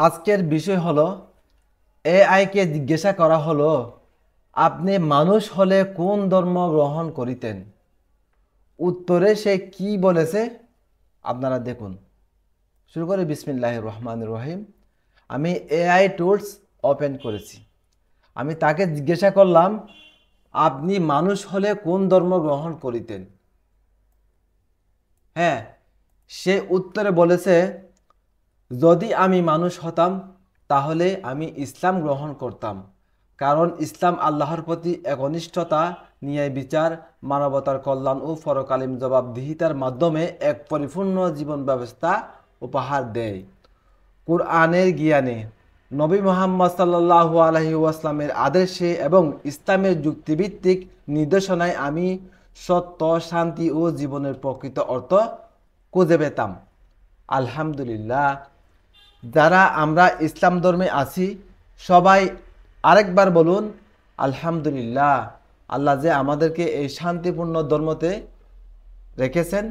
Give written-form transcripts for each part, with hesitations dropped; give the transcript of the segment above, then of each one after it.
আজকের বিষয় হলো এআইকে জিজ্ঞাসা করা হলো আপনি মানুষ হলে কোন ধর্ম গ্রহণ করিতেন। উত্তরে সে কি বলেছে আপনারা দেখুন। শুরু করে বিসমিল্লাহির রহমানির রহিম। আমি এআই টুলস ওপেন করেছি। আমি তাকে জিজ্ঞাসা করলাম আপনি মানুষ হলে কোন ধর্ম গ্রহণ করিতেন। হ্যাঁ, সে উত্তরে বলেছে যদি আমি মানুষ হতাম তাহলে আমি ইসলাম গ্রহণ করতাম, কারণ ইসলাম আল্লাহর প্রতি একনিষ্ঠতা, ন্যায় বিচার, মানবতার কল্যাণ ও পরকালীন জবাবদিহিতার মাধ্যমে এক পরিপূর্ণ জীবন ব্যবস্থা উপহার দেয়। কুরআনের জ্ঞানে, নবী মুহাম্মদ সাল্লাল্লাহু আলাইহি ওয়াসাল্লামের আদর্শে এবং ইসলামের যুক্তিভিত্তিক নির্দেশনায় আমি সত্য, শান্তি ও জীবনের প্রকৃত অর্থ খুঁজে পেতাম। আলহামদুলিল্লাহ, যারা আমরা ইসলাম ধর্মে আছি সবাই আরেকবার বলুন আলহামদুলিল্লাহ। আল্লাহ যে আমাদেরকে এই শান্তিপূর্ণ ধর্মতে রেখেছেন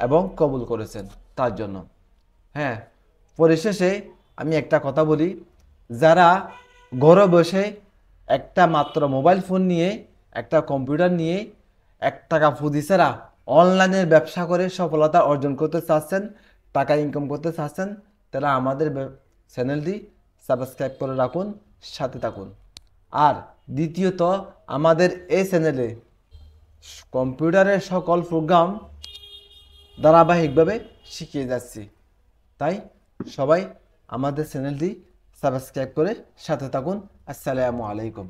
এবং কবুল করেছেন তার জন্য। হ্যাঁ, পরিশেষে আমি একটা কথা বলি, যারা ঘরে বসে একটা মাত্র মোবাইল ফোন নিয়ে, একটা কম্পিউটার নিয়ে, 1 টাকা পুঁজি ছাড়া অনলাইনের ব্যবসা করে সফলতা অর্জন করতে চাচ্ছেন, টাকা ইনকাম করতে চাচ্ছেন, তারা আমাদের চ্যানেলটি সাবস্ক্রাইব করে রাখুন, সাথে থাকুন। আর দ্বিতীয়ত, আমাদের এই চ্যানেলে কম্পিউটারের সকল প্রোগ্রাম ধারাবাহিকভাবে শিখিয়ে যাচ্ছি। তাই সবাই আমাদের চ্যানেলটি সাবস্ক্রাইব করে সাথে থাকুন। আসসালামু আলাইকুম।